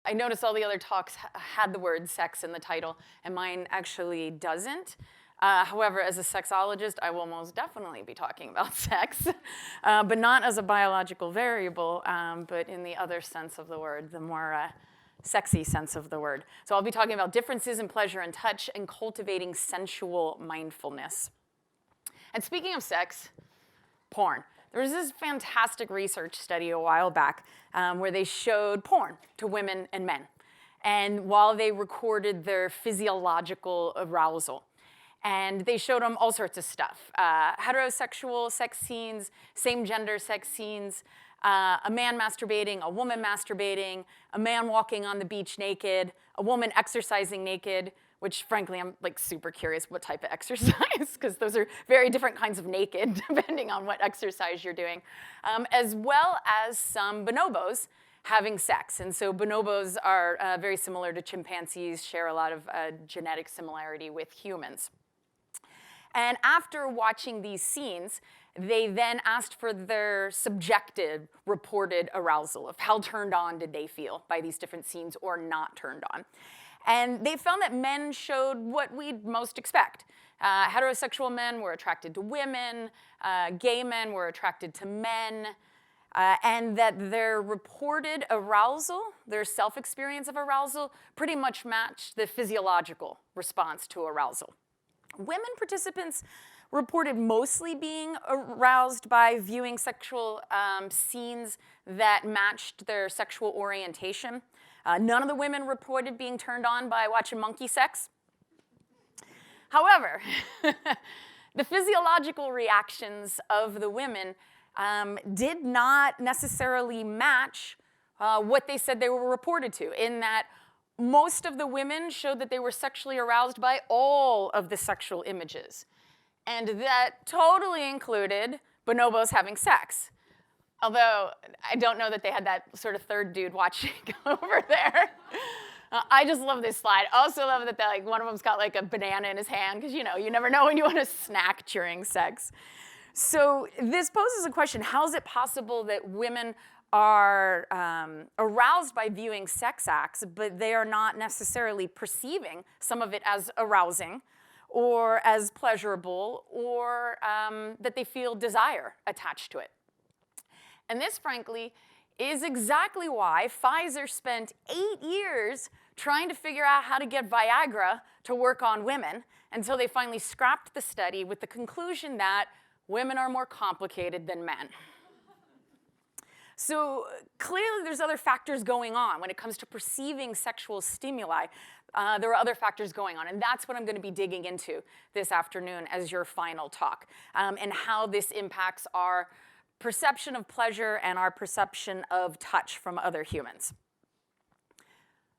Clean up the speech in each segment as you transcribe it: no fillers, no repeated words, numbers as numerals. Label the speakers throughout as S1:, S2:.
S1: I noticed all the other talks had the word sex in the title, and mine actually doesn't. However, as a sexologist, I will most definitely be talking about sex, but not as a biological variable, but in the other sense of the word, the more sexy sense of the word. So I'll be talking about differences in pleasure and touch and cultivating sensual mindfulness. And speaking of sex, porn. There was this fantastic research study a while back where they showed porn to women and men, and while they recorded their physiological arousal. And they showed them all sorts of stuff. Heterosexual sex scenes, same-gender sex scenes, a man masturbating, a woman masturbating, a man walking on the beach naked, a woman exercising naked, which frankly I'm like super curious what type of exercise, because those are very different kinds of naked depending on what exercise you're doing, as well as some bonobos having sex. And so bonobos are very similar to chimpanzees, share a lot of genetic similarity with humans. And after watching these scenes, they then asked for their subjective reported arousal of how turned on did they feel by these different scenes or not turned on. And they found that men showed what we'd most expect. Heterosexual men were attracted to women, gay men were attracted to men, and that their reported arousal, their self-experience of arousal, pretty much matched the physiological response to arousal. Women participants reported mostly being aroused by viewing sexual scenes that matched their sexual orientation. None of the women reported being turned on by watching monkey sex. However, the physiological reactions of the women did not necessarily match what they said they were reported to, in that most of the women showed that they were sexually aroused by all of the sexual images. And that totally included bonobos having sex. Although, I don't know that they had that sort of third dude watching over there. I just love this slide. I also love that like, one of them's got like a banana in his hand, because you never know when you want to snack during sex. So this poses a question: how is it possible that women are aroused by viewing sex acts, but they are not necessarily perceiving some of it as arousing or as pleasurable, or that they feel desire attached to it? And this, frankly, is exactly why Pfizer spent 8 years trying to figure out how to get Viagra to work on women, until they finally scrapped the study with the conclusion that women are more complicated than men. So clearly there's other factors going on when it comes to perceiving sexual stimuli. There are other factors going on, and that's what I'm going to be digging into this afternoon as your final talk, and how this impacts our perception of pleasure and our perception of touch from other humans.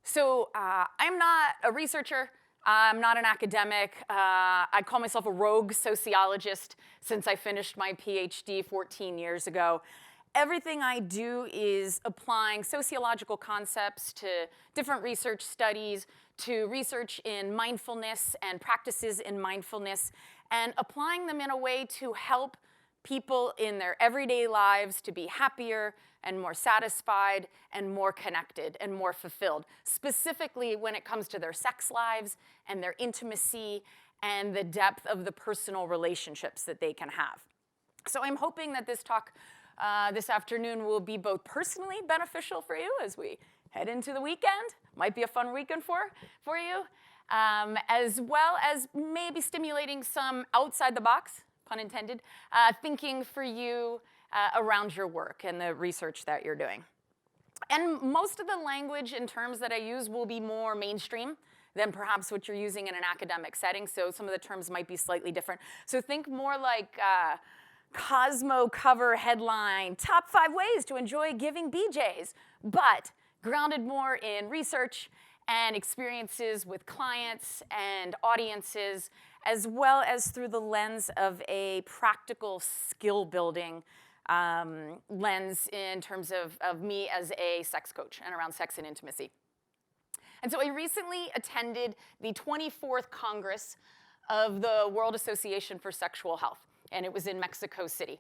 S1: So I'm not a researcher. I'm not an academic. I call myself a rogue sociologist since I finished my PhD 14 years ago. Everything I do is applying sociological concepts to different research studies, to research in mindfulness and practices in mindfulness, and applying them in a way to help people in their everyday lives to be happier and more satisfied and more connected and more fulfilled, specifically when it comes to their sex lives and their intimacy and the depth of the personal relationships that they can have. So I'm hoping that this talk this afternoon will be both personally beneficial for you as we head into the weekend. Might be a fun weekend for you, as well as maybe stimulating some outside the box, pun intended, thinking for you around your work and the research that you're doing. And most of the language and terms that I use will be more mainstream than perhaps what you're using in an academic setting, so some of the terms might be slightly different. So think more like Cosmo cover headline, top 5 ways to enjoy giving BJs, but grounded more in research and experiences with clients and audiences, as well as through the lens of a practical skill building lens in terms of me as a sex coach and around sex and intimacy. And so I recently attended the 24th Congress of the World Association for Sexual Health, and it was in Mexico City.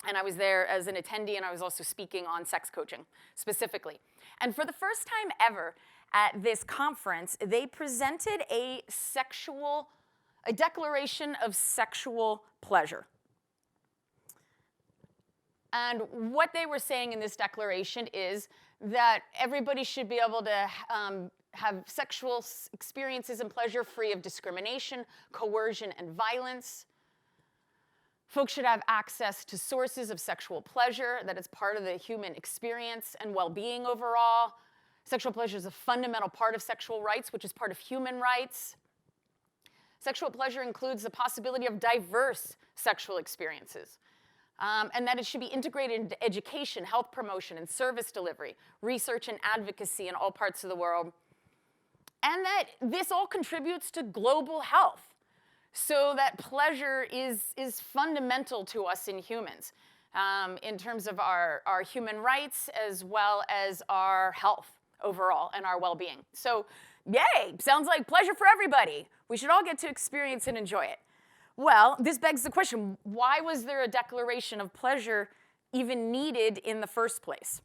S1: And I was there as an attendee, and I was also speaking on sex coaching specifically. And for the first time ever at this conference, they presented a declaration of sexual pleasure. And what they were saying in this declaration is that everybody should be able to have sexual experiences and pleasure free of discrimination, coercion, and violence. Folks should have access to sources of sexual pleasure, that it's part of the human experience and well-being overall. Sexual pleasure is a fundamental part of sexual rights, which is part of human rights. Sexual pleasure includes the possibility of diverse sexual experiences, and that it should be integrated into education, health promotion, and service delivery, research and advocacy in all parts of the world, and that this all contributes to global health. So that pleasure is fundamental to us in humans, in terms of our human rights as well as our health overall and our well-being. So, yay, sounds like pleasure for everybody. We should all get to experience and enjoy it. Well, this begs the question, why was there a declaration of pleasure even needed in the first place?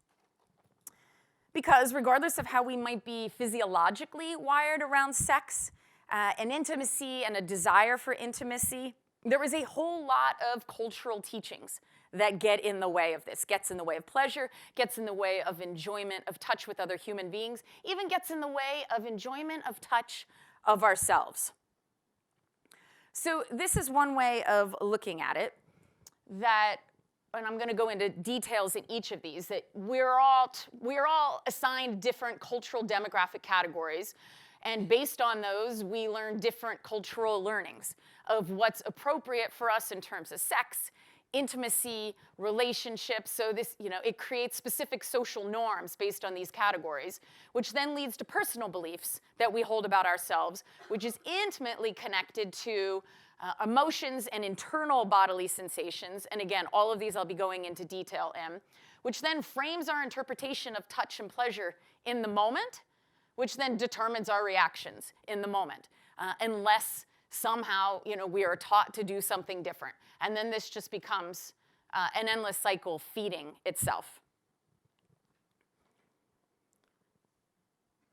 S1: Because regardless of how we might be physiologically wired around sex, and intimacy and a desire for intimacy, there is a whole lot of cultural teachings that get in the way of this, gets in the way of pleasure, gets in the way of enjoyment of touch with other human beings, even gets in the way of enjoyment of touch of ourselves. So this is one way of looking at it, that, and I'm going to go into details in each of these, that we're all assigned different cultural demographic categories. And based on those, we learn different cultural learnings of what's appropriate for us in terms of sex, intimacy, relationships. So this, it creates specific social norms based on these categories, which then leads to personal beliefs that we hold about ourselves, which is intimately connected to emotions and internal bodily sensations. And again, all of these I'll be going into detail in, which then frames our interpretation of touch and pleasure in the moment, which then determines our reactions in the moment, unless somehow we are taught to do something different. And then this just becomes an endless cycle feeding itself.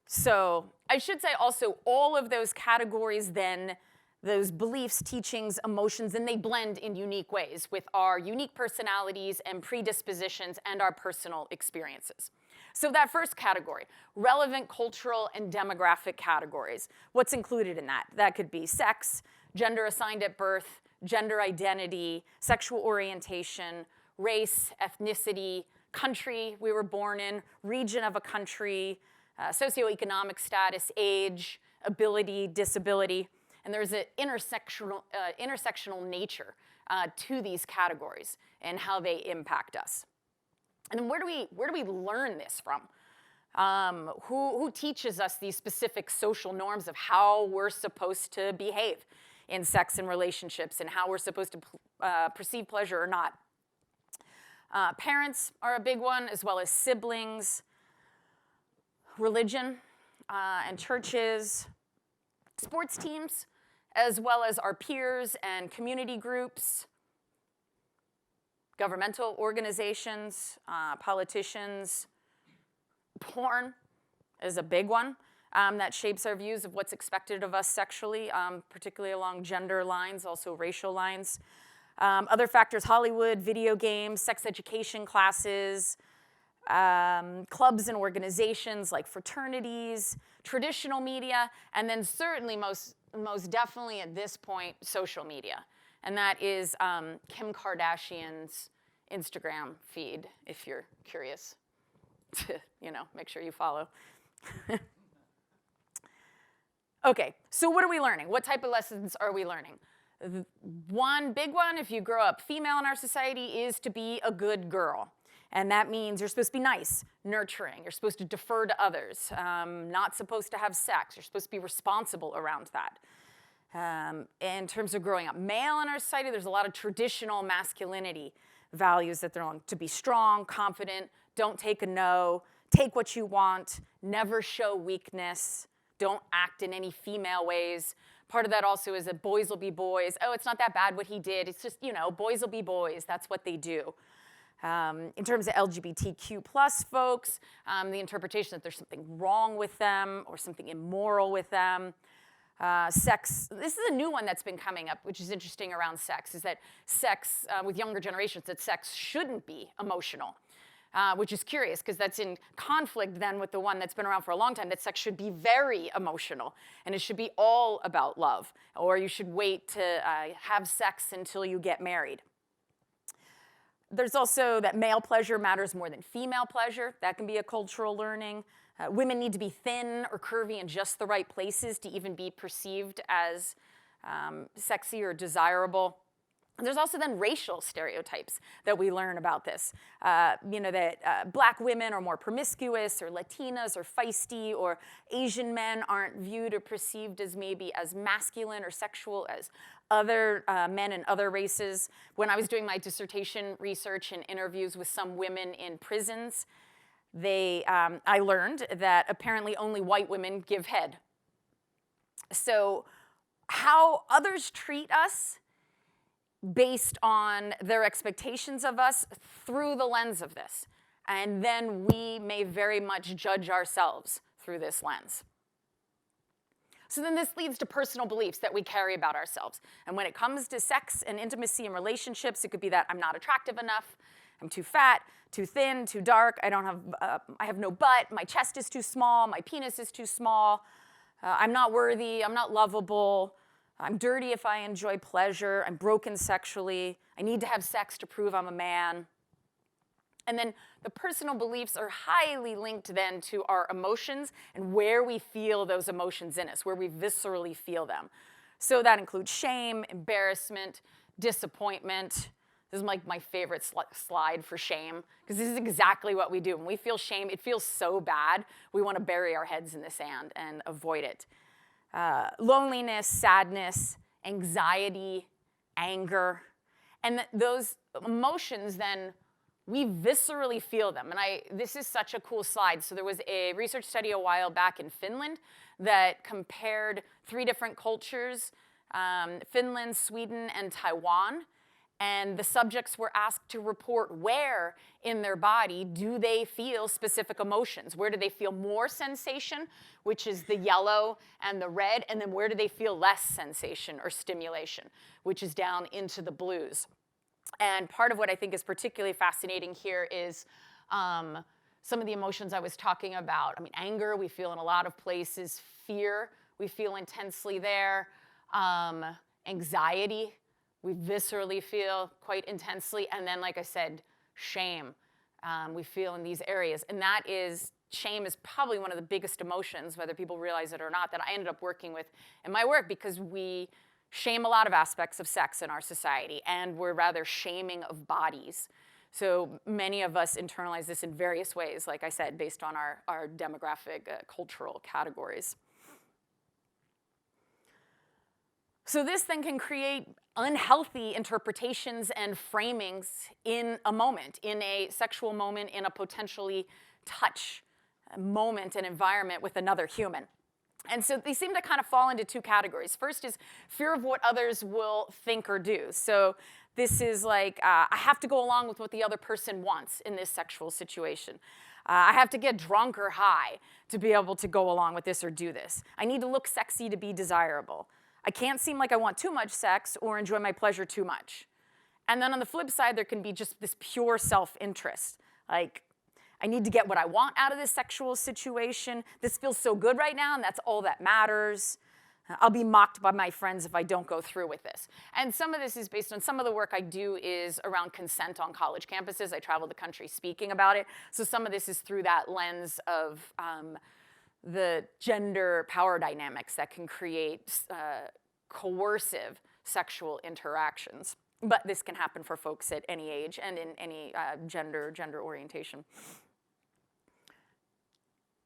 S1: So I should say also all of those categories then, those beliefs, teachings, emotions, and they blend in unique ways with our unique personalities and predispositions and our personal experiences. So that first category, relevant cultural and demographic categories. What's included in that? That could be sex, gender assigned at birth, gender identity, sexual orientation, race, ethnicity, country we were born in, region of a country, socioeconomic status, age, ability, disability. And there's an intersectional nature to these categories and how they impact us. And then where do we learn this from? Who teaches us these specific social norms of how we're supposed to behave in sex and relationships and how we're supposed to perceive pleasure or not? Parents are a big one, as well as siblings, religion and churches, sports teams, as well as our peers and community groups, governmental organizations, politicians. Porn is a big one that shapes our views of what's expected of us sexually, particularly along gender lines, also racial lines. Other factors, Hollywood, video games, sex education classes, clubs and organizations like fraternities, traditional media, and then certainly most definitely at this point, social media. And that is Kim Kardashian's Instagram feed, if you're curious to, make sure you follow. Okay, so what are we learning? What type of lessons are we learning? One big one, if you grow up female in our society, is to be a good girl. And that means you're supposed to be nice, nurturing. You're supposed to defer to others, not supposed to have sex. You're supposed to be responsible around that. In terms of growing up male in our society, there's a lot of traditional masculinity values that they're on. To be strong, confident, don't take a no, take what you want, never show weakness, don't act in any female ways. Part of that also is that boys will be boys. Oh, it's not that bad what he did. It's just, boys will be boys. That's what they do. In terms of LGBTQ plus folks, the interpretation that there's something wrong with them or something immoral with them. Sex, this is a new one that's been coming up, which is interesting around sex, is that sex, with younger generations, that sex shouldn't be emotional, which is curious because that's in conflict then with the one that's been around for a long time, that sex should be very emotional and it should be all about love, or you should wait to have sex until you get married. There's also that male pleasure matters more than female pleasure. That can be a cultural learning. Women need to be thin or curvy in just the right places to even be perceived as sexy or desirable. And there's also then racial stereotypes that we learn about this. That black women are more promiscuous, or Latinas are feisty, or Asian men aren't viewed or perceived as maybe as masculine or sexual as other men in other races. When I was doing my dissertation research and interviews with some women in prisons, I learned that apparently only white women give head. So how others treat us based on their expectations of us through the lens of this. And then we may very much judge ourselves through this lens. So then this leads to personal beliefs that we carry about ourselves. And when it comes to sex and intimacy and relationships, it could be that I'm not attractive enough, I'm too fat, too thin, too dark, I have no butt, my chest is too small, my penis is too small, I'm not worthy, I'm not lovable, I'm dirty if I enjoy pleasure, I'm broken sexually, I need to have sex to prove I'm a man. And then the personal beliefs are highly linked then to our emotions and where we feel those emotions in us, where we viscerally feel them. So that includes shame, embarrassment, disappointment. This is like my favorite slide for shame, because this is exactly what we do. When we feel shame, it feels so bad, we want to bury our heads in the sand and avoid it. Loneliness, sadness, anxiety, anger. And those emotions then, we viscerally feel them. And this is such a cool slide. So there was a research study a while back in Finland that compared 3 different cultures, Finland, Sweden, and Taiwan. And the subjects were asked to report where in their body do they feel specific emotions. Where do they feel more sensation, which is the yellow and the red, and then where do they feel less sensation or stimulation, which is down into the blues. And part of what I think is particularly fascinating here is some of the emotions I was talking about. I mean, anger, we feel in a lot of places. Fear, we feel intensely there. Anxiety, we viscerally feel quite intensely. And then, like I said, shame, we feel in these areas. And shame is probably one of the biggest emotions, whether people realize it or not, that I ended up working with in my work, because we shame a lot of aspects of sex in our society, and we're rather shaming of bodies. So many of us internalize this in various ways, like I said, based on our demographic, cultural categories. So this then can create unhealthy interpretations and framings in a moment, in a sexual moment, in a potentially touch moment and environment with another human. And so they seem to kind of fall into 2 categories. First is fear of what others will think or do. So this is like, I have to go along with what the other person wants in this sexual situation. I have to get drunk or high to be able to go along with this or do this. I need to look sexy to be desirable. I can't seem like I want too much sex or enjoy my pleasure too much. And then on the flip side, there can be just this pure self-interest. Like, I need to get what I want out of this sexual situation. This feels so good right now, and that's all that matters. I'll be mocked by my friends if I don't go through with this. And some of this is based on some of the work I do is around consent on college campuses. I travel the country speaking about it. So some of this is through that lens of the gender power dynamics that can create coercive sexual interactions. But this can happen for folks at any age and in any gender orientation.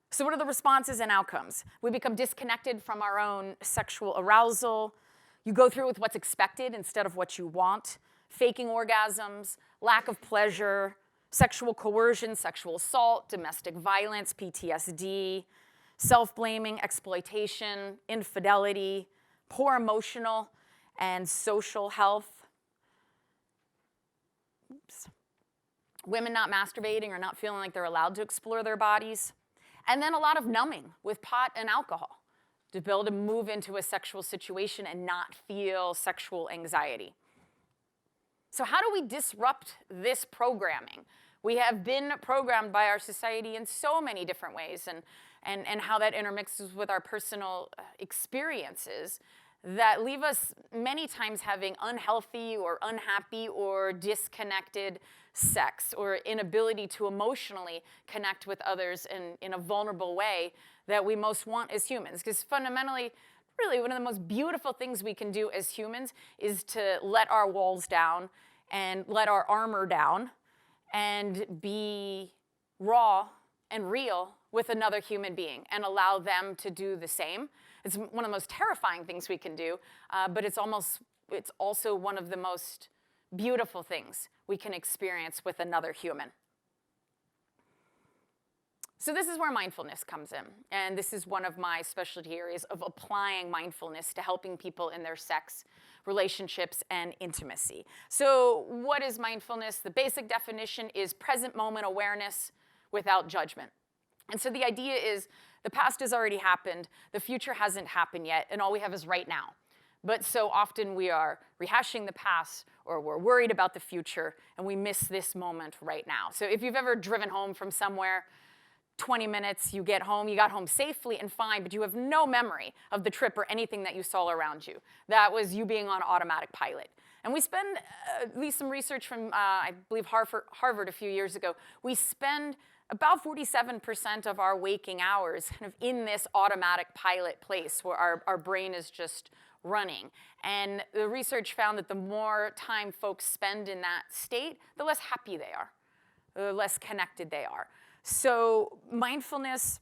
S1: So what are the responses and outcomes? We become disconnected from our own sexual arousal. You go through with what's expected instead of what you want. Faking orgasms, lack of pleasure, sexual coercion, sexual assault, domestic violence, PTSD, self-blaming, exploitation, infidelity, poor emotional and social health. Oops. women not masturbating or not feeling like they're allowed to explore their bodies, and then a lot of numbing with pot and alcohol to be able to move into a sexual situation and not feel sexual anxiety. So how do we disrupt this programming? We have been programmed by our society in so many different ways, and how that intermixes with our personal experiences that leave us many times having unhealthy or unhappy or disconnected sex, or inability to emotionally connect with others in a vulnerable way that we most want as humans. Because fundamentally, really one of the most beautiful things we can do as humans is to let our walls down and let our armor down and be raw and real with another human being and allow them to do the same. It's one of the most terrifying things we can do, but it's also one of the most beautiful things we can experience with another human. So this is where mindfulness comes in, and this is one of my specialty areas of applying mindfulness to helping people in their sex, relationships, and intimacy. So what is mindfulness? The basic definition is present moment awareness without judgment. And so the idea is the past has already happened, the future hasn't happened yet, and all we have is right now. But so often we are rehashing the past, or we're worried about the future, and we miss this moment right now. So if you've ever driven home from somewhere, 20 minutes, you get home, you got home safely and fine, but you have no memory of the trip or anything that you saw around you. That was you being on automatic pilot. And we spend, at least some research from, I believe, Harvard a few years ago, we spend about 47% of our waking hours kind of in this automatic pilot place where our brain is just running. And the research found that the more time folks spend in that state, the less happy they are, the less connected they are. So mindfulness,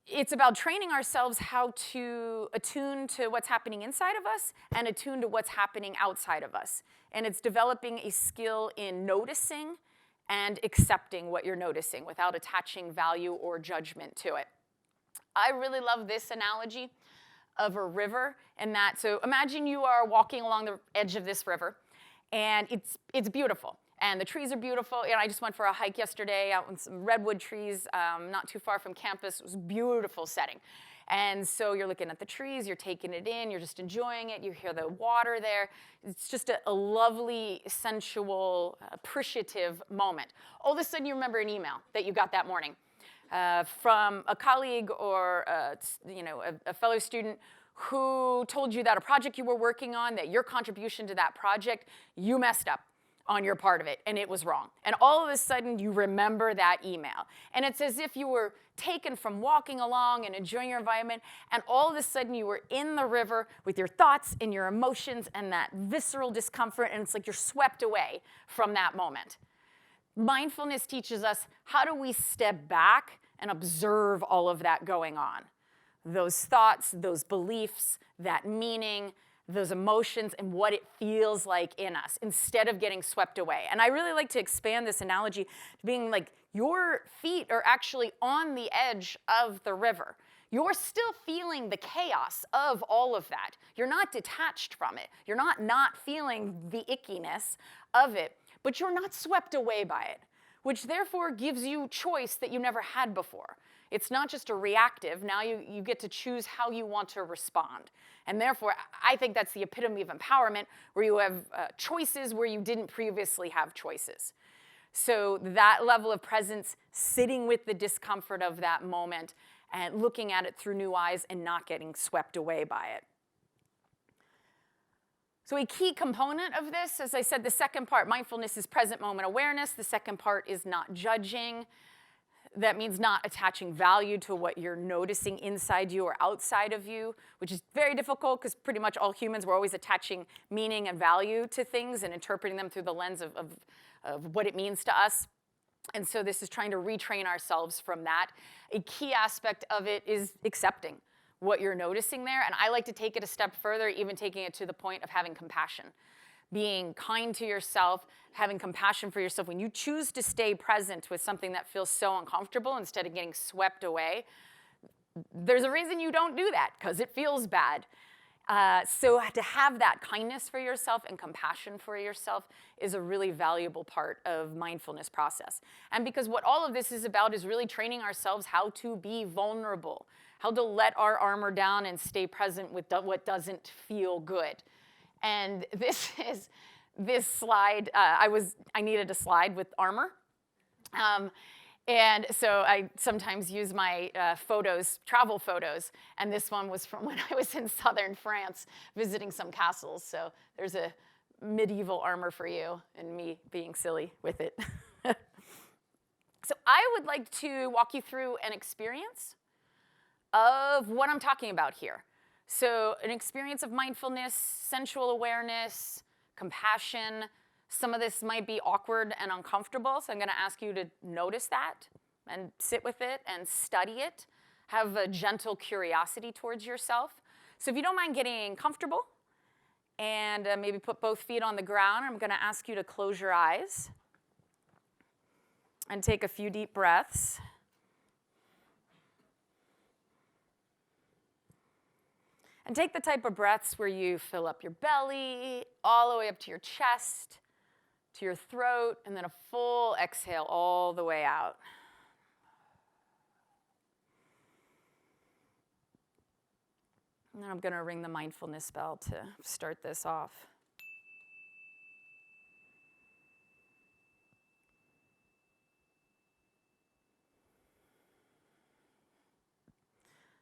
S1: it's about training ourselves how to attune to what's happening inside of us and attune to what's happening outside of us. And it's developing a skill in noticing and accepting what you're noticing without attaching value or judgment to it. I really love this analogy of a river, and that, so imagine you are walking along the edge of this river, and it's beautiful. And the trees are beautiful. And I just went for a hike yesterday out in some redwood trees not too far from campus. It was a beautiful setting. And so you're looking at the trees, you're taking it in, you're just enjoying it, you hear the water there. It's just a lovely, sensual, appreciative moment. All of a sudden you remember an email that you got that morning from a colleague or a fellow student who told you that a project you were working on, that your contribution to that project, you messed up on your part of it, and it was wrong. And all of a sudden, you remember that email. And it's as if you were taken from walking along and enjoying your environment, and all of a sudden, you were in the river with your thoughts and your emotions and that visceral discomfort, and it's like you're swept away from that moment. Mindfulness teaches us how do we step back and observe all of that going on. Those thoughts, those beliefs, that meaning, those emotions, and what it feels like in us, instead of getting swept away. And I really like to expand this analogy to being like your feet are actually on the edge of the river. You're still feeling the chaos of all of that. You're not detached from it. You're not feeling the ickiness of it, but you're not swept away by it, which therefore gives you choice that you never had before. It's not just a reactive. Now you get to choose how you want to respond. And therefore, I think that's the epitome of empowerment, where you have choices where you didn't previously have choices. So that level of presence, sitting with the discomfort of that moment and looking at it through new eyes and not getting swept away by it. So a key component of this, as I said, the second part, mindfulness is present moment awareness. The second part is not judging. That means not attaching value to what you're noticing inside you or outside of you, which is very difficult because pretty much all humans, we're always attaching meaning and value to things and interpreting them through the lens of what it means to us. And so this is trying to retrain ourselves from that. A key aspect of it is accepting what you're noticing there. And I like to take it a step further, even taking it to the point of having compassion. Being kind to yourself, having compassion for yourself. When you choose to stay present with something that feels so uncomfortable instead of getting swept away, there's a reason you don't do that, because it feels bad. So to have that kindness for yourself and compassion for yourself is a really valuable part of mindfulness process. And because what all of this is about is really training ourselves how to be vulnerable, how to let our armor down and stay present with what doesn't feel good. And this slide, I needed a slide with armor. And so I sometimes use my travel photos, and this one was from when I was in southern France visiting some castles. So there's a medieval armor for you and me being silly with it. So I would like to walk you through an experience of what I'm talking about here. So an experience of mindfulness, sensual awareness, compassion. Some of this might be awkward and uncomfortable, so I'm going to ask you to notice that and sit with it and study it. Have a gentle curiosity towards yourself. So if you don't mind getting comfortable and maybe put both feet on the ground, I'm going to ask you to close your eyes and take a few deep breaths. And take the type of breaths where you fill up your belly, all the way up to your chest, to your throat, and then a full exhale all the way out. And then I'm going to ring the mindfulness bell to start this off.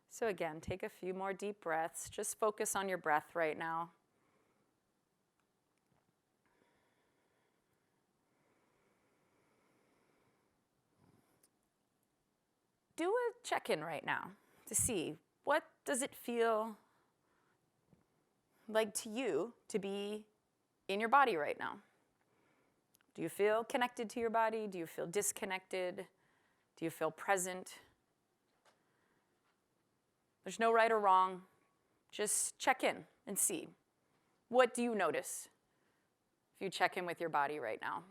S1: So again, take a few more deep breaths. Just focus on your breath right now. Do a check-in right now to see what does it feel like to you to be in your body right now. Do you feel connected to your body? Do you feel disconnected? Do you feel present? There's no right or wrong. Just check in and see. What do you notice if you check in with your body right now?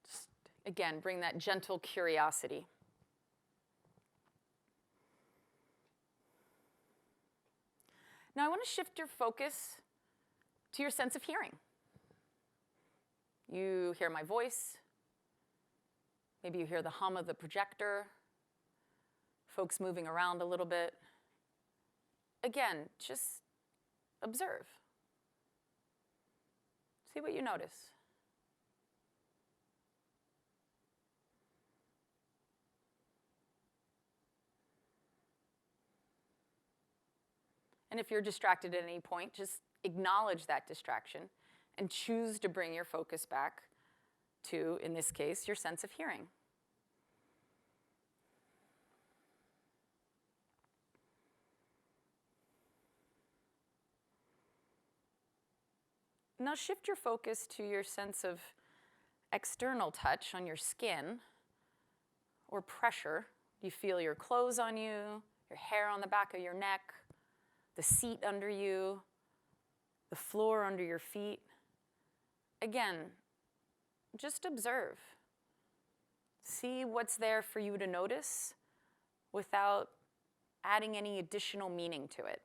S1: Just, again, bring that gentle curiosity. Now I want to shift your focus to your sense of hearing. You hear my voice. Maybe you hear the hum of the projector. Folks moving around a little bit. Again, just observe. See what you notice. And if you're distracted at any point, just acknowledge that distraction and choose to bring your focus back to, in this case, your sense of hearing. Now shift your focus to your sense of external touch on your skin or pressure. Do you feel your clothes on you, your hair on the back of your neck, the seat under you, the floor under your feet? Again, just observe. See what's there for you to notice without adding any additional meaning to it.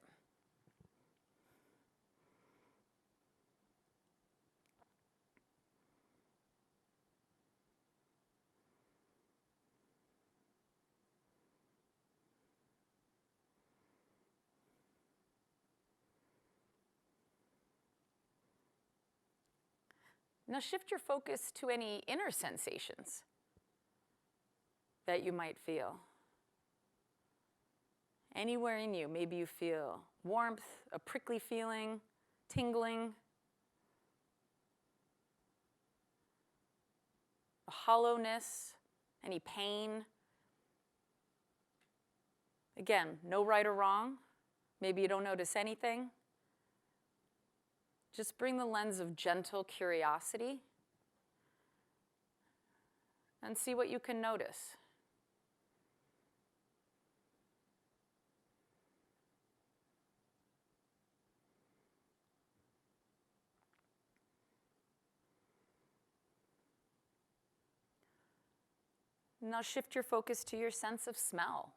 S1: Now shift your focus to any inner sensations that you might feel. Anywhere in you, maybe you feel warmth, a prickly feeling, tingling, a hollowness, any pain. Again, no right or wrong. Maybe you don't notice anything. Just bring the lens of gentle curiosity and see what you can notice. Now shift your focus to your sense of smell.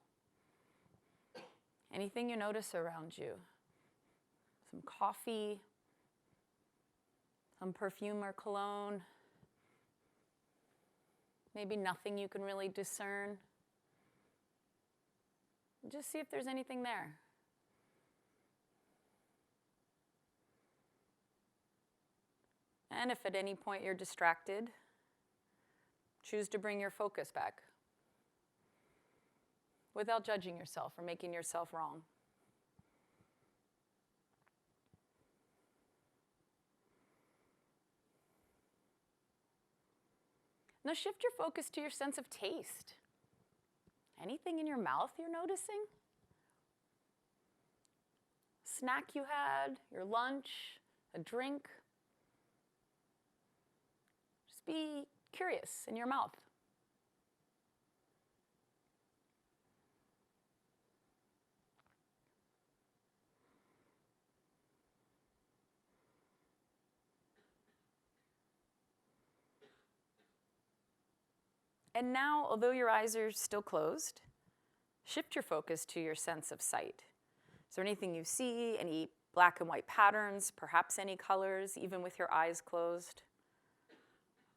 S1: Anything you notice around you. Some coffee, some perfume or cologne. Maybe nothing you can really discern. Just see if there's anything there. And if at any point you're distracted, choose to bring your focus back without judging yourself or making yourself wrong. Now shift your focus to your sense of taste. Anything in your mouth you're noticing? Snack you had, your lunch, a drink. Just be curious in your mouth. And now, although your eyes are still closed, shift your focus to your sense of sight. Is there anything you see, any black and white patterns, perhaps any colors, even with your eyes closed?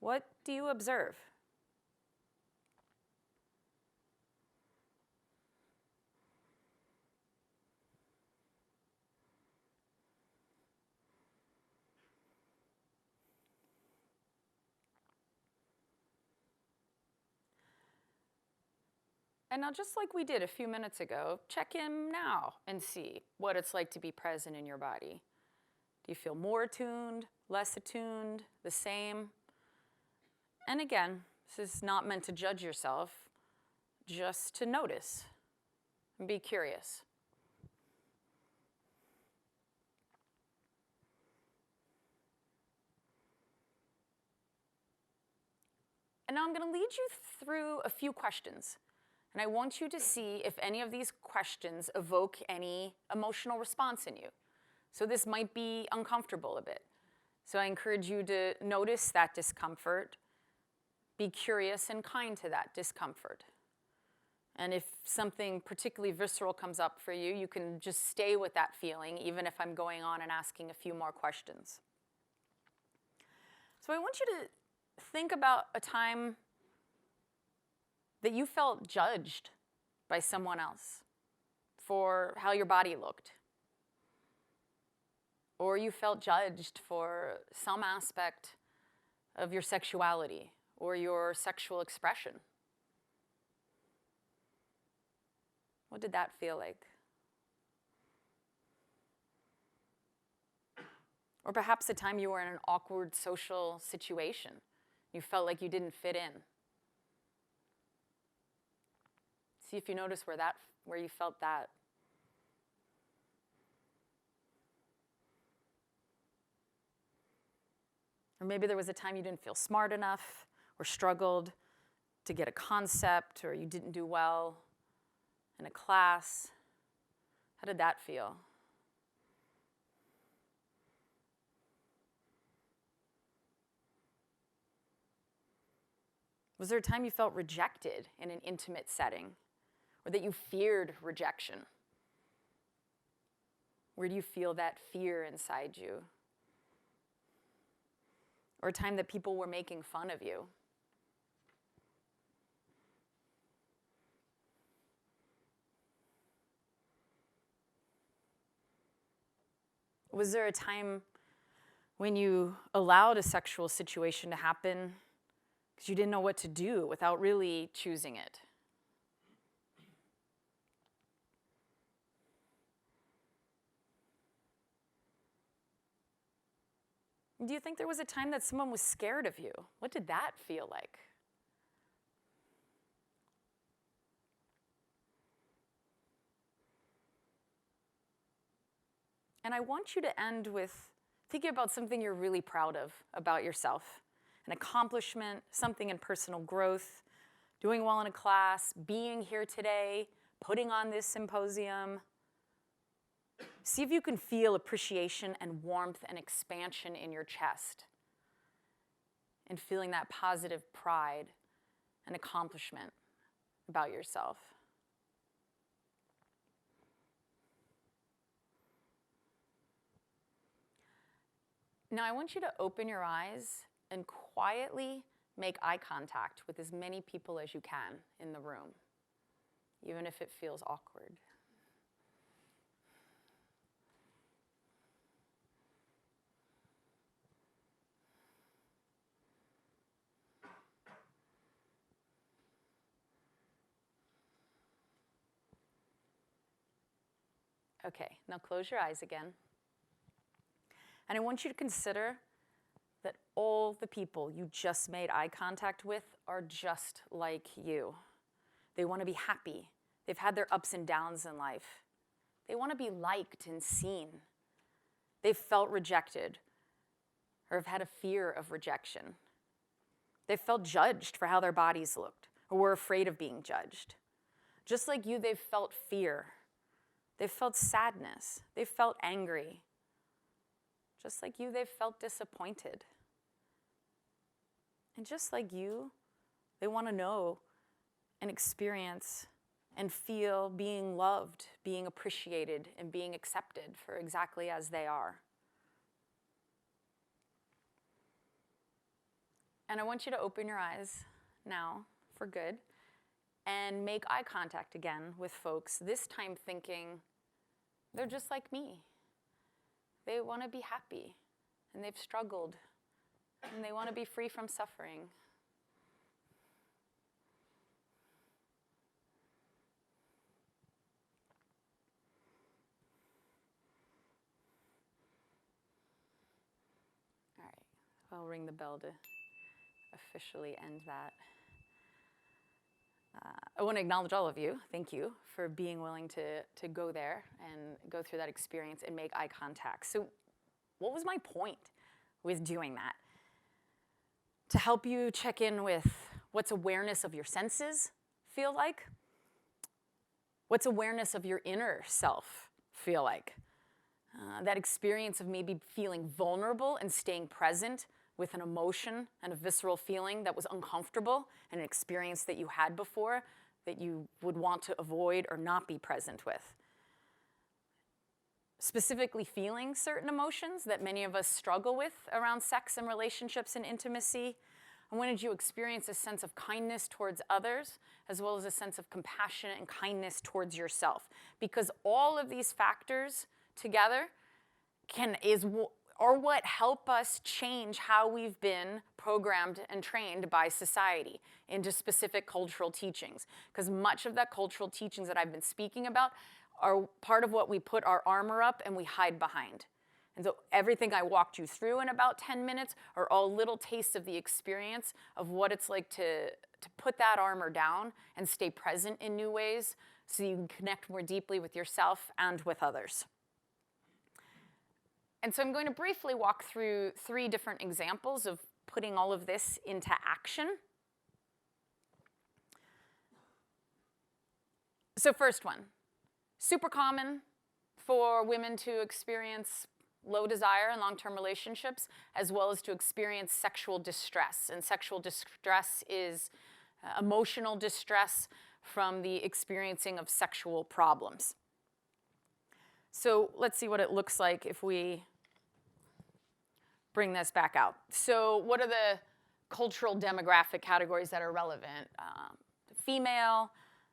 S1: What do you observe? And now, just like we did a few minutes ago, check in now and see what it's like to be present in your body. Do you feel more attuned, less attuned, the same? And again, this is not meant to judge yourself, just to notice and be curious. And now I'm going to lead you through a few questions. And I want you to see if any of these questions evoke any emotional response in you. So this might be uncomfortable a bit. So I encourage you to notice that discomfort, be curious and kind to that discomfort. And if something particularly visceral comes up for you, you can just stay with that feeling, even if I'm going on and asking a few more questions. So I want you to think about a time that you felt judged by someone else for how your body looked. Or you felt judged for some aspect of your sexuality or your sexual expression. What did that feel like? Or perhaps a time you were in an awkward social situation. You felt like you didn't fit in. See if you notice where you felt that. Or maybe there was a time you didn't feel smart enough or struggled to get a concept, or you didn't do well in a class. How did that feel? Was there a time you felt rejected in an intimate setting, or that you feared rejection? Where do you feel that fear inside you? Or a time that people were making fun of you? Was there a time when you allowed a sexual situation to happen because you didn't know what to do without really choosing it? Do you think there was a time that someone was scared of you? What did that feel like? And I want you to end with thinking about something you're really proud of about yourself. An accomplishment, something in personal growth, doing well in a class, being here today, putting on this symposium. See if you can feel appreciation and warmth and expansion in your chest, and feeling that positive pride and accomplishment about yourself. Now I want you to open your eyes and quietly make eye contact with as many people as you can in the room, even if it feels awkward. Okay, now close your eyes again. And I want you to consider that all the people you just made eye contact with are just like you. They want to be happy. They've had their ups and downs in life. They want to be liked and seen. They've felt rejected or have had a fear of rejection. They've felt judged for how their bodies looked or were afraid of being judged. Just like you, they've felt fear. They've felt sadness. They've felt angry. Just like you, they've felt disappointed. And just like you, they want to know and experience and feel being loved, being appreciated, and being accepted for exactly as they are. And I want you to open your eyes now for good and make eye contact again with folks, this time thinking, they're just like me. They want to be happy, and they've struggled, and they want to be free from suffering. All right, I'll ring the bell to officially end that. I want to acknowledge all of you. Thank you for being willing to go there and go through that experience and make eye contact. So what was my point with doing that? To help you check in with what's awareness of your senses feel like? What's awareness of your inner self feel like? That experience of maybe feeling vulnerable and staying present with an emotion and a visceral feeling that was uncomfortable and an experience that you had before that you would want to avoid or not be present with. Specifically feeling certain emotions that many of us struggle with around sex and relationships and intimacy. I wanted you to experience a sense of kindness towards others as well as a sense of compassion and kindness towards yourself. Because all of these factors together are what help us change how we've been programmed and trained by society into specific cultural teachings. Because much of that cultural teachings that I've been speaking about are part of what we put our armor up and we hide behind. And so everything I walked you through in about 10 minutes are all little tastes of the experience of what it's like to put that armor down and stay present in new ways so you can connect more deeply with yourself and with others. And so I'm going to briefly walk through 3 different examples of putting all of this into action. So first one, super common for women to experience low desire in long-term relationships, as well as to experience sexual distress. And sexual distress is emotional distress from the experiencing of sexual problems. So let's see what it looks like if we bring this back out. So what are the cultural demographic categories that are relevant? Female,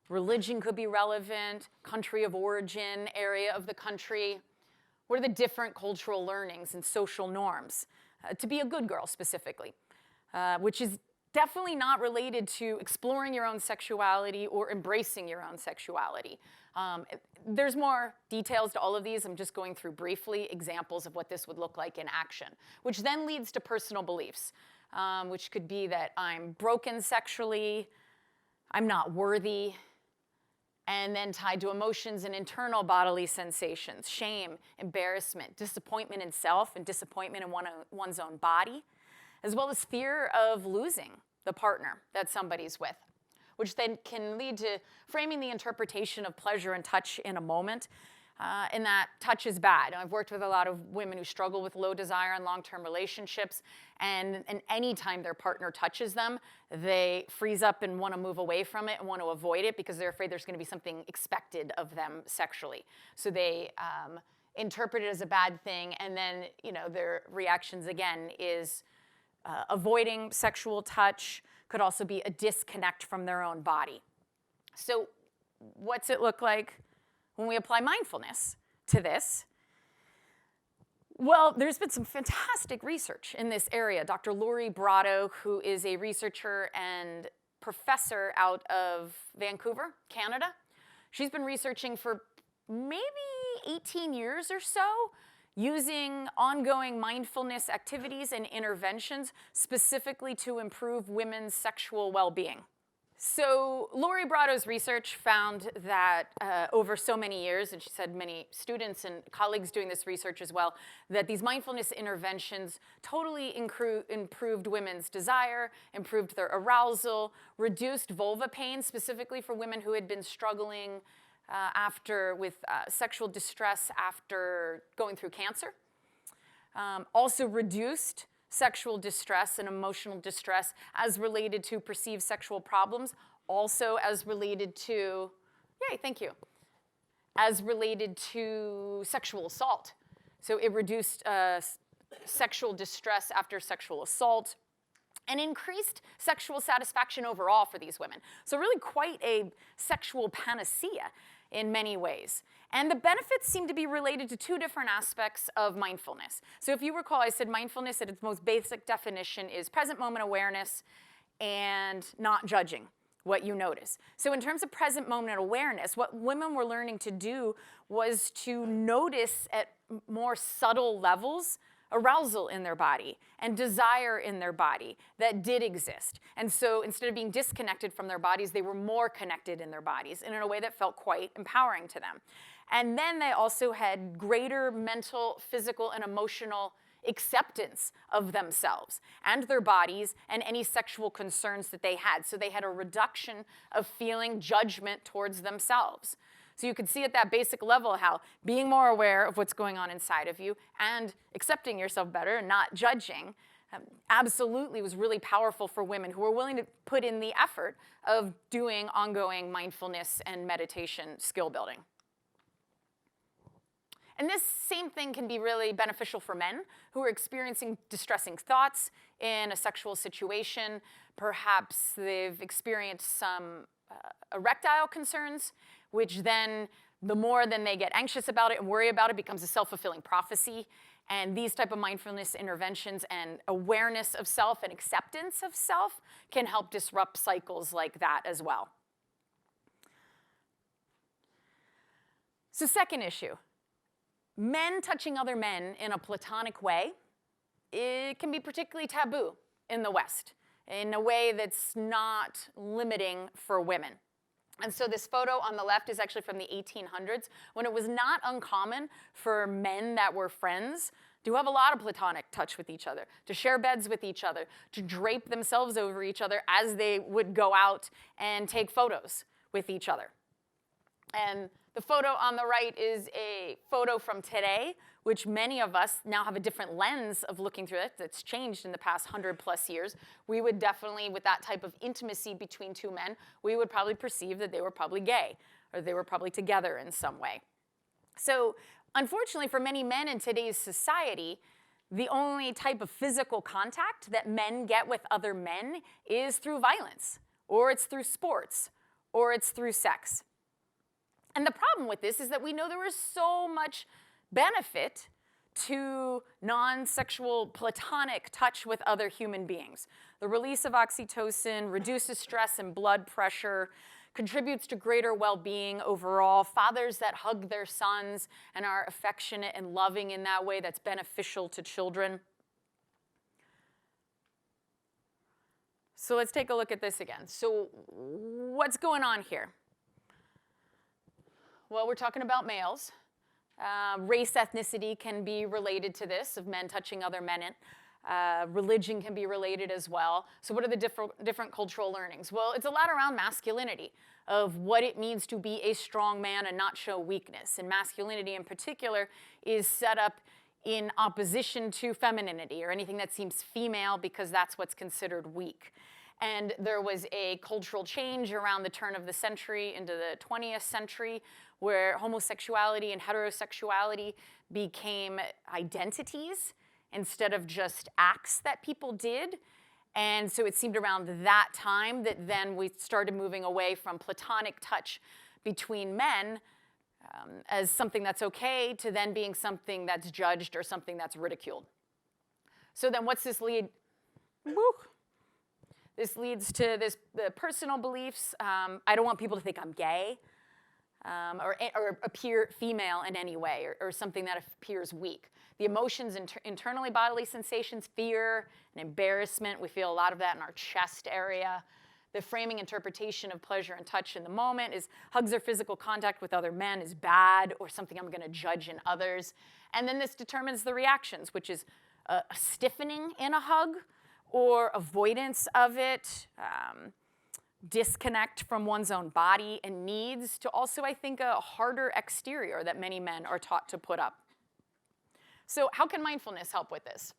S1: religion could be relevant, country of origin, area of the country. What are the different cultural learnings and social norms? To be a good girl specifically, which is definitely not related to exploring your own sexuality or embracing your own sexuality. There's more details to all of these. I'm just going through briefly examples of what this would look like in action, which then leads to personal beliefs, which could be that I'm broken sexually, I'm not worthy, and then tied to emotions and internal bodily sensations, shame, embarrassment, disappointment in self and disappointment in one's own body, as well as fear of losing the partner that somebody's with, which then can lead to framing the interpretation of pleasure and touch in a moment, and that touch is bad. I've worked with a lot of women who struggle with low desire in long-term relationships, and any time their partner touches them, they freeze up and want to move away from it and want to avoid it because they're afraid there's going to be something expected of them sexually. So they interpret it as a bad thing, and then, you know, their reactions again is avoiding sexual touch, could also be a disconnect from their own body. So what's it look like when we apply mindfulness to this? Well, there's been some fantastic research in this area. Dr. Lori Brotto, who is a researcher and professor out of Vancouver, Canada, she's been researching for maybe 18 years or so, using ongoing mindfulness activities and interventions specifically to improve women's sexual well-being. So Lori Brotto's research found that over so many years, and she said many students and colleagues doing this research as well, that these mindfulness interventions totally improved women's desire, improved their arousal, reduced vulva pain, specifically for women who had been struggling with sexual distress after going through cancer. Also reduced sexual distress and emotional distress as related to perceived sexual problems, also as related to, yay, thank you, as related to sexual assault. So it reduced sexual distress after sexual assault and increased sexual satisfaction overall for these women. So really quite a sexual panacea in many ways. And the benefits seem to be related to two different aspects of mindfulness. So if you recall, I said mindfulness at its most basic definition is present moment awareness and not judging what you notice. So in terms of present moment awareness, what women were learning to do was to notice at more subtle levels arousal in their body and desire in their body that did exist. And so instead of being disconnected from their bodies, they were more connected in their bodies and in a way that felt quite empowering to them. And then they also had greater mental, physical, and emotional acceptance of themselves and their bodies and any sexual concerns that they had. So they had a reduction of feeling judgment towards themselves. So you could see at that basic level how being more aware of what's going on inside of you and accepting yourself better and not judging absolutely was really powerful for women who were willing to put in the effort of doing ongoing mindfulness and meditation skill building. And this same thing can be really beneficial for men who are experiencing distressing thoughts in a sexual situation. Perhaps they've experienced some erectile concerns, which then the more then they get anxious about it and worry about it becomes a self-fulfilling prophecy. And these type of mindfulness interventions and awareness of self and acceptance of self can help disrupt cycles like that as well. So second issue, men touching other men in a platonic way, it can be particularly taboo in the West in a way that's not limiting for women. And so this photo on the left is actually from the 1800s, when it was not uncommon for men that were friends to have a lot of platonic touch with each other, to share beds with each other, to drape themselves over each other as they would go out and take photos with each other. And the photo on the right is a photo from today, which many of us now have a different lens of looking through it that's changed in the past 100+ years. We would definitely, with that type of intimacy between two men, we would probably perceive that they were probably gay, or they were probably together in some way. So unfortunately for many men in today's society, the only type of physical contact that men get with other men is through violence, or it's through sports, or it's through sex. And the problem with this is that we know there is so much benefit to non-sexual platonic touch with other human beings. The release of oxytocin reduces stress and blood pressure, contributes to greater well-being overall. Fathers that hug their sons and are affectionate and loving in that way, that's beneficial to children. So let's take a look at this again. So what's going on here? Well, we're talking about males. Race, ethnicity can be related to this, of men touching other men. Religion can be related as well. So what are the different cultural learnings? Well, it's a lot around masculinity, of what it means to be a strong man and not show weakness. And masculinity in particular is set up in opposition to femininity or anything that seems female, because that's what's considered weak. And there was a cultural change around the turn of the century into the 20th century where homosexuality and heterosexuality became identities instead of just acts that people did. And so it seemed around that time that then we started moving away from Platonic touch between men as something that's okay to then being something that's judged or something that's ridiculed. So then what's this lead? Woo. This leads to the personal beliefs. I don't want people to think I'm gay or appear female in any way or something that appears weak. The emotions, internally bodily sensations, fear and embarrassment, we feel a lot of that in our chest area. The framing interpretation of pleasure and touch in the moment is hugs or physical contact with other men is bad or something I'm going to judge in others. And then this determines the reactions, which is a stiffening in a hug or avoidance of it, disconnect from one's own body and needs, to also, I think, a harder exterior that many men are taught to put up. So how can mindfulness help with this?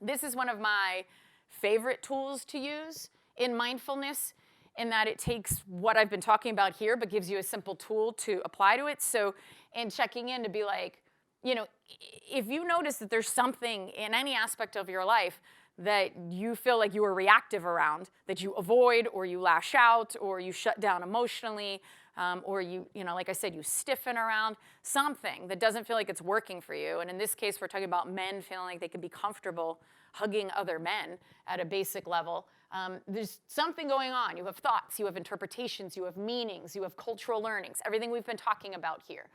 S1: This is one of my favorite tools to use in mindfulness, in that it takes what I've been talking about here but gives you a simple tool to apply to it. So in checking in to be like, you know, if you notice that there's something in any aspect of your life that you feel like you are reactive around, that you avoid or you lash out or you shut down emotionally, or you know, like I said, you stiffen around, something that doesn't feel like it's working for you. And in this case, we're talking about men feeling like they can be comfortable hugging other men at a basic level. There's something going on. You have thoughts, you have interpretations, you have meanings, you have cultural learnings, everything we've been talking about here,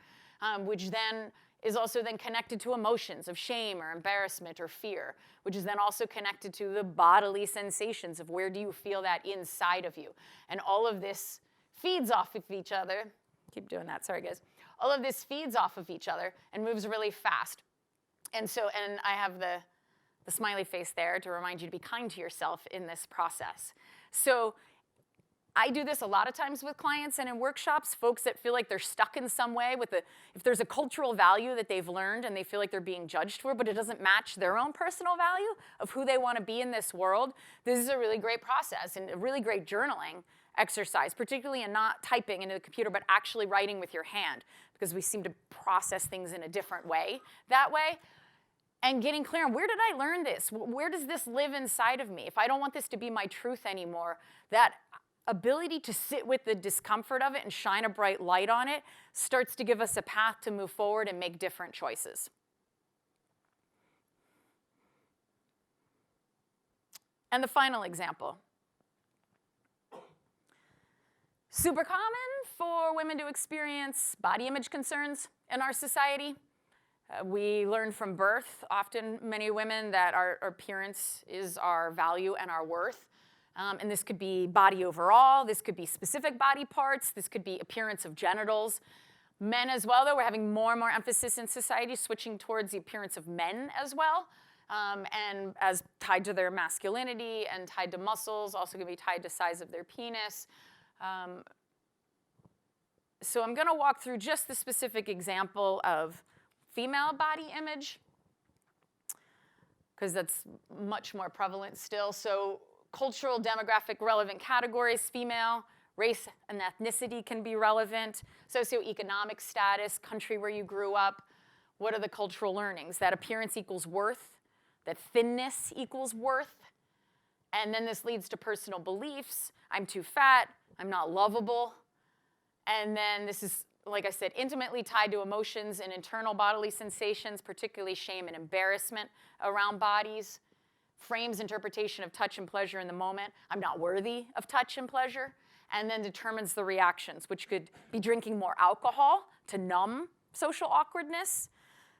S1: which then is also then connected to emotions of shame or embarrassment or fear, which is then also connected to the bodily sensations of where do you feel that inside of you. And all of this feeds off of each other. Keep doing that, sorry guys. All of this feeds off of each other and moves really fast. And I have the smiley face there to remind you to be kind to yourself in this process. So I do this a lot of times with clients and in workshops, folks that feel like they're stuck in some way with if there's a cultural value that they've learned and they feel like they're being judged for, but it doesn't match their own personal value of who they want to be in this world. This is a really great process and a really great journaling exercise, particularly in not typing into the computer, but actually writing with your hand, because we seem to process things in a different way that way. And getting clear on, where did I learn this? Where does this live inside of me? If I don't want this to be my truth anymore, that ability to sit with the discomfort of it and shine a bright light on it starts to give us a path to move forward and make different choices. And the final example. Super common for women to experience body image concerns in our society. We learn from birth, often many women, that our appearance is our value and our worth. And this could be body overall, this could be specific body parts, this could be appearance of genitals. Men as well, though, we're having more and more emphasis in society switching towards the appearance of men as well. And as tied to their masculinity and tied to muscles, also going to be tied to size of their penis. So I'm going to walk through just the specific example of female body image, because that's much more prevalent still. So cultural, demographic relevant categories, female, race and ethnicity can be relevant, socioeconomic status, country where you grew up. What are the cultural learnings? That appearance equals worth, that thinness equals worth. And then this leads to personal beliefs. I'm too fat, I'm not lovable. And then this is, like I said, intimately tied to emotions and internal bodily sensations, particularly shame and embarrassment around bodies. Frames interpretation of touch and pleasure in the moment. I'm not worthy of touch and pleasure. And then determines the reactions, which could be drinking more alcohol to numb social awkwardness.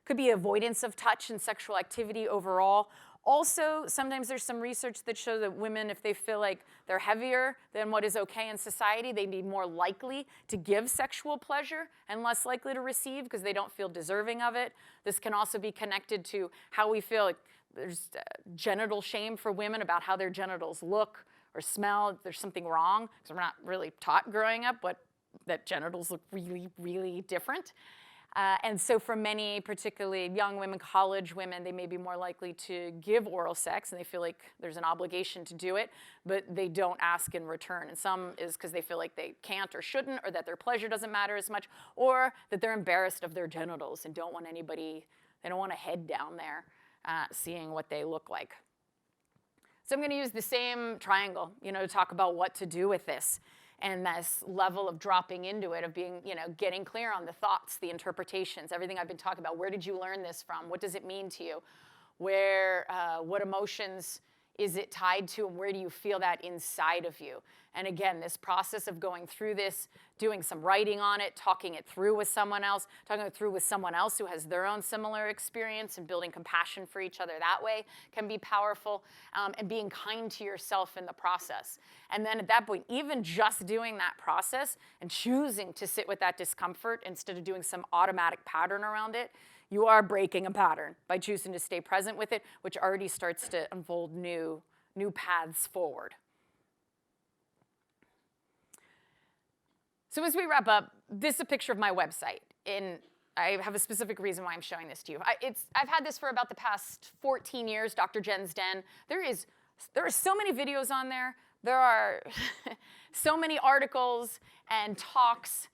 S1: Could be avoidance of touch and sexual activity overall. Also, sometimes there's some research that shows that women, if they feel like they're heavier than what is okay in society, they'd be more likely to give sexual pleasure and less likely to receive because they don't feel deserving of it. This can also be connected to how we feel. Like there's genital shame for women about how their genitals look or smell. There's something wrong, because we're not really taught growing up that genitals look really, really different. And so for many, particularly young women, college women, they may be more likely to give oral sex, and they feel like there's an obligation to do it, but they don't ask in return. And some is because they feel like they can't or shouldn't, or that their pleasure doesn't matter as much, or that they're embarrassed of their genitals and don't want anybody, they don't want a head down there seeing what they look like. So I'm going to use the same triangle, to talk about what to do with this. And this level of dropping into it, of being, getting clear on the thoughts, the interpretations, everything I've been talking about. Where did you learn this from? What does it mean to you? What emotions is it tied to, and where do you feel that inside of you? And again, this process of going through this, doing some writing on it, talking it through with someone else, talking it through with someone else who has their own similar experience, and building compassion for each other that way can be powerful, and being kind to yourself in the process. And then at that point, even just doing that process and choosing to sit with that discomfort instead of doing some automatic pattern around it, you are breaking a pattern by choosing to stay present with it, which already starts to unfold new paths forward. So as we wrap up, this is a picture of my website. And I have a specific reason why I'm showing this to you. I've had this for about the past 14 years, Dr. Jen's Den. There are so many videos on there. There are so many articles and talks.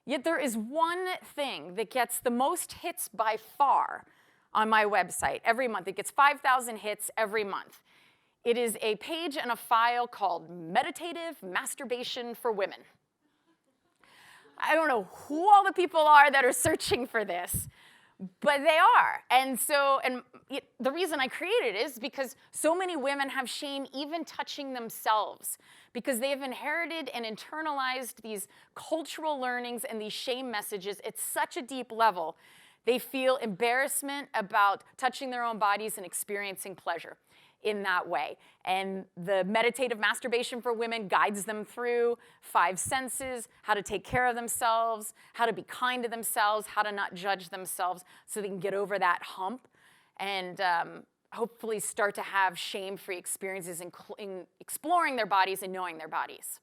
S1: Yet there is one thing that gets the most hits by far on my website every month. It gets 5,000 hits every month. It is a page and a file called Meditative Masturbation for Women. I don't know who all the people are that are searching for this, but they are. And the reason I created it is because so many women have shame even touching themselves, because they have inherited and internalized these cultural learnings and these shame messages at such a deep level. They feel embarrassment about touching their own bodies and experiencing pleasure in that way. And the Meditative Masturbation for Women guides them through 5 senses, how to take care of themselves, how to be kind to themselves, how to not judge themselves, so they can get over that hump and hopefully start to have shame-free experiences in exploring their bodies and knowing their bodies.